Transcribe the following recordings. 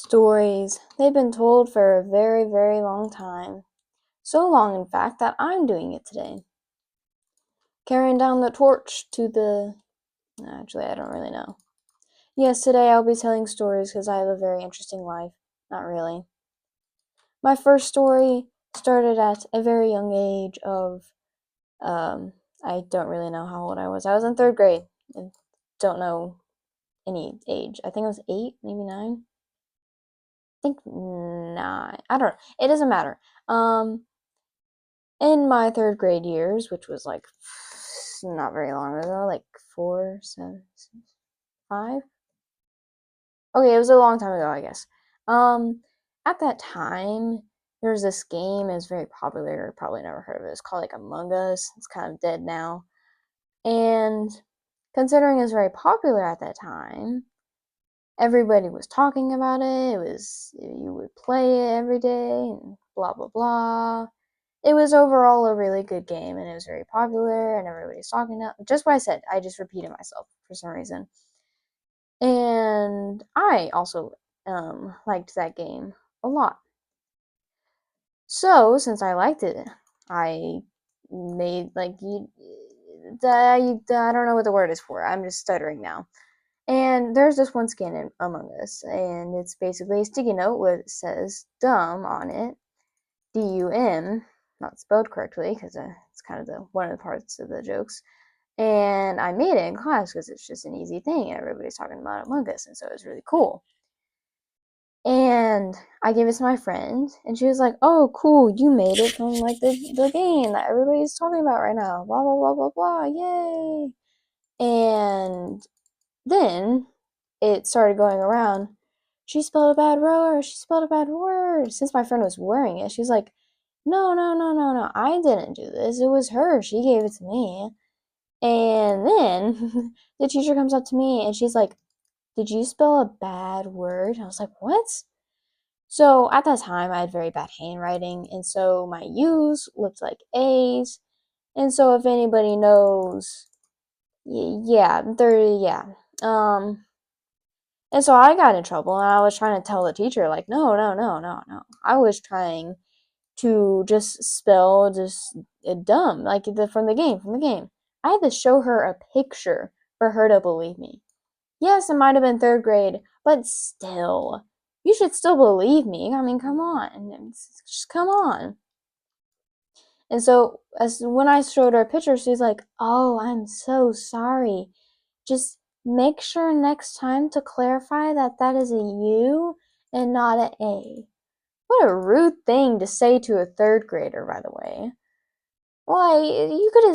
Stories. They've been told for a very, very long time. So long, in fact, that I'm doing it today. Carrying down the torch to the. Actually, I don't really know. Yes, today I'll be telling stories because I have a very interesting life. Not really. My first story started at a very young age of. I don't really know how old I was. I was in third grade. I don't know any age. I think I was 8, maybe 9. I think 9. I don't know. It doesn't matter. In my third grade years, which was like not very long ago, like 4, 7, 6, 5. Okay, it was a long time ago, I guess. Um, at that time, there was this game. It was very popular. Probably never heard of it. It's called like Among Us. It's kind of dead now. And considering it was very popular at that time, everybody was talking about it. It was you would play it every day and blah blah blah. It was overall a really good game and it was very popular and everybody's talking now. Just what I said, I just repeated myself for some reason. And I also liked that game a lot. So since I liked it, I made like I don't know what the word is for. I'm just stuttering now. And there's this one skin in Among Us, and it's basically a sticky note with says "dumb" on it, DUM, not spelled correctly because it's kind of one of the parts of the jokes. And I made it in class because it's just an easy thing, and everybody's talking about Among Us, and so it's really cool. And I gave it to my friend, and she was like, "Oh, cool, you made it from like the game that everybody's talking about right now. Blah blah blah blah blah, yay!" And then it started going around. She spelled a bad word. She spelled a bad word. Since my friend was wearing it, she's like, no, no, no, no, no. I didn't do this. It was her. She gave it to me. And then the teacher comes up to me and she's like, did you spell a bad word? And I was like, what? So at that time, I had very bad handwriting. And so my U's looked like A's. And so if anybody knows, yeah, yeah. Um, and so I got in trouble and I was trying to tell the teacher, like, no, no, no, no, no. I was trying to just spell just dumb, like from the game. I had to show her a picture for her to believe me. Yes, it might have been third grade, but still, you should still believe me. I mean, come on, just come on. And so, as when I showed her a picture, she's like, "Oh, I'm so sorry. Just make sure next time to clarify that that is a U and not an A." What a rude thing to say to a third grader, by the way. Why, you could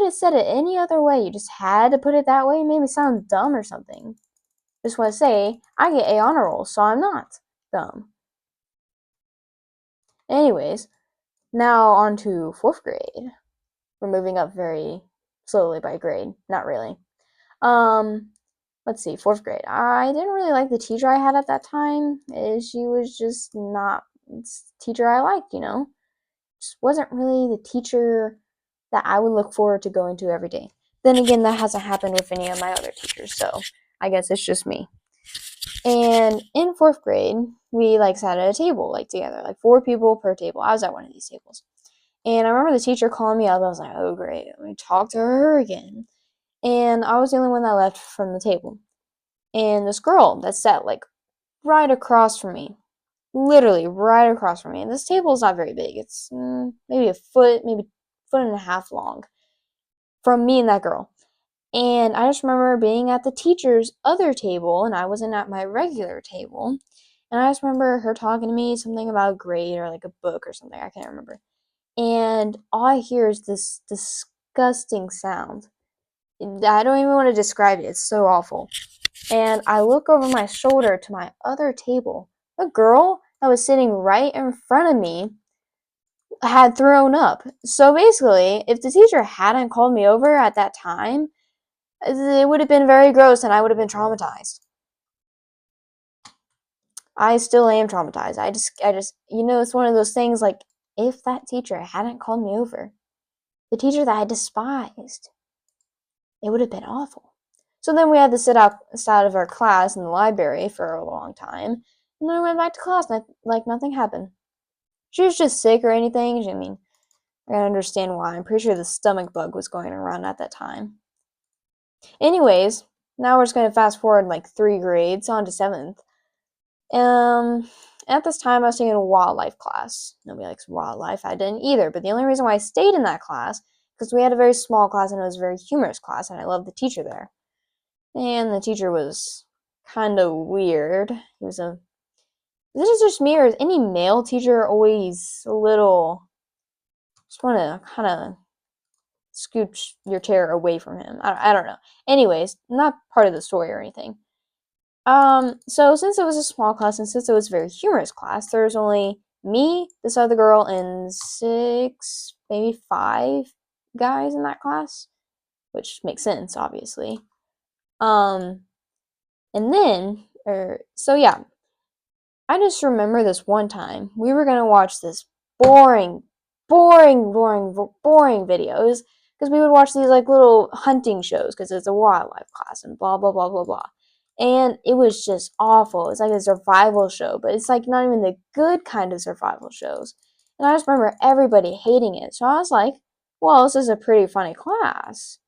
have said it any other way. You just had to put it that way. It made me sound dumb or something. Just want to say, I get A honor roll, so I'm not dumb. Anyways, now on to fourth grade. We're moving up very slowly by grade. Not really. Um, let's see, fourth grade. I didn't really like the teacher I had at that time. She was just not the teacher I liked. Just wasn't really the teacher that I would look forward to going to every day. Then again, that hasn't happened with any of my other teachers, so I guess it's just me. And in fourth grade, we like sat at a table like together, like 4 people per table. I was at one of these tables. And I remember the teacher calling me up. I was like, oh great, let me talk to her again. And I was the only one that left from the table. And this girl that sat like right across from me, literally right across from me. And this table is not very big. It's maybe a foot, maybe foot and a half long from me and that girl. And I just remember being at the teacher's other table, and I wasn't at my regular table. And I just remember her talking to me something about a grade or like a book or something. I can't remember. And all I hear is this disgusting sound. I don't even want to describe it. It's so awful. And I look over my shoulder to my other table. The girl that was sitting right in front of me had thrown up. So basically, if the teacher hadn't called me over at that time, it would have been very gross and I would have been traumatized. I still am traumatized. It's one of those things like, if that teacher hadn't called me over, the teacher that I despised, it would have been awful. So then we had to sit out of our class in the library for a long time. And then I went back to class, like nothing happened. She was just sick or anything. I mean, I understand why. I'm pretty sure the stomach bug was going around at that time. Anyways, now we're just gonna fast forward like 3 grades on to 7th. At this time, I was taking a wildlife class. Nobody likes wildlife. I didn't either. But the only reason why I stayed in that class because we had a very small class and it was a very humorous class, and I loved the teacher there. And the teacher was kind of weird. He was a. This is just me, or is any male teacher always a little? Just want to kind of scooch your chair away from him. I don't know. Anyways, not part of the story or anything. So since it was a small class and since it was a very humorous class, there was only me, this other girl, and 6, maybe 5 guys in that class, which makes sense, obviously. And then, so yeah, I just remember this one time we were gonna watch this boring, boring videos because we would watch these like little hunting shows because it's a wildlife class and blah blah blah blah blah. And it was just awful. It's like a survival show, but it's like not even the good kind of survival shows. And I just remember everybody hating it. So I was like, well, this is a pretty funny class.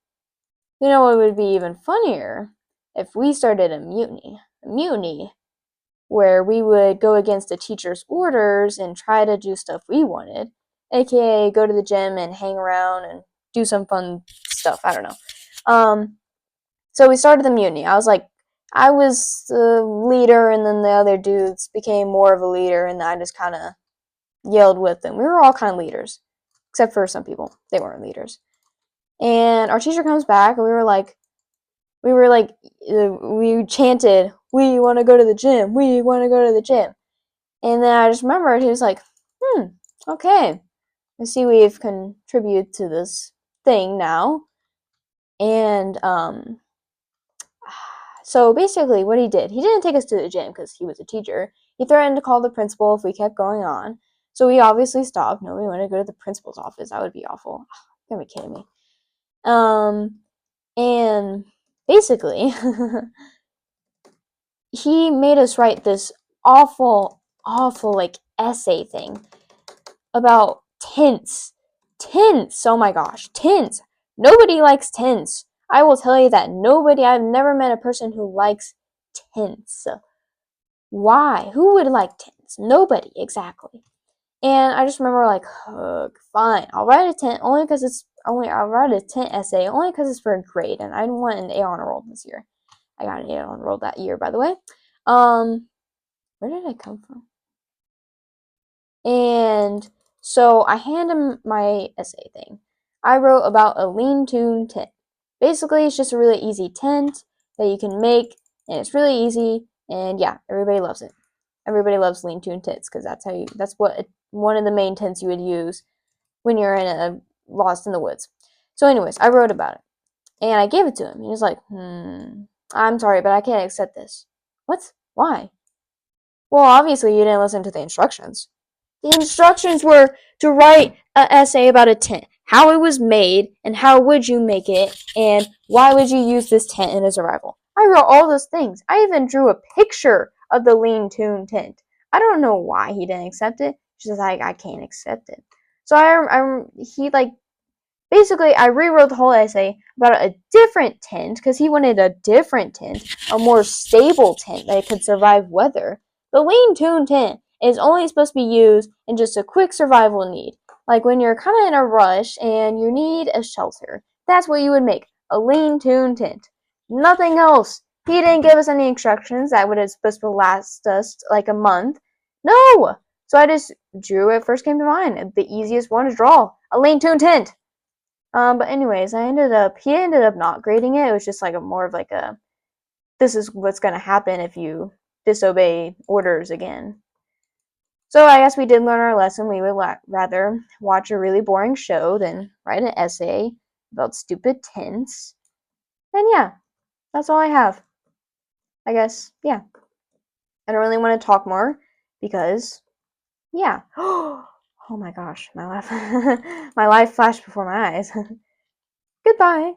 You know what would be even funnier? If we started a mutiny. A mutiny where we would go against the teacher's orders and try to do stuff we wanted, aka go to the gym and hang around and do some fun stuff. I don't know. So we started the mutiny. I was the leader, and then the other dudes became more of a leader, and I just kind of yelled with them. We were all kind of leaders, except for some people. They weren't leaders. And our teacher comes back, and we chanted, "We want to go to the gym. We want to go to the gym." And then I just remembered he was like, okay. I see we've contributed to this thing now. And so basically what he didn't take us to the gym because he was a teacher. He threatened to call the principal if we kept going on. So we obviously stopped. Nobody wanted to go to the principal's office. That would be awful. You're gonna be kidding me. And basically he made us write this awful like essay thing about tents. Tents! Oh my gosh, tents! Nobody likes tents. I will tell you that. I've never met a person who likes tents. Why? Who would like tents? Nobody, exactly. And I just remember like, fine, I'll write a tent I'll write a tent essay only because it's for a grade, and I want an A on a roll this year. I got an A on a roll that year, by the way. Where did I come from? And so I hand him my essay thing. I wrote about a lean-to tent. Basically, it's just a really easy tent that you can make, and it's really easy, and yeah, everybody loves it. Everybody loves lean-to tents because that's what one of the main tents you would use when you're lost in the woods. So anyways, I wrote about it, and I gave it to him. He was like, I'm sorry, but I can't accept this. What? Why? Well, obviously you didn't listen to the instructions. The instructions were to write an essay about a tent, how it was made, and how would you make it, and why would you use this tent in a survival. I wrote all those things. I even drew a picture of the lean-to tent. I don't know why he didn't accept it. She's just like, I can't accept it. So basically, I rewrote the whole essay about a different tent because he wanted a different tent, a more stable tent that could survive weather. The lean-to tent is only supposed to be used in just a quick survival need, like when you're kind of in a rush and you need a shelter. That's what you would make, a lean-to tent. Nothing else. He didn't give us any instructions that would have supposed to last us like a month. No! So I just drew what first came to mind. The easiest one to draw, a lean-to tent. But anyways, he ended up not grading it. It was just like more of like a, this is what's gonna happen if you disobey orders again. So I guess we did learn our lesson. We would rather watch a really boring show than write an essay about stupid tents. And yeah, that's all I have. I guess, yeah. I don't really want to talk more because, yeah. Oh my gosh, my life flashed before my eyes. Goodbye.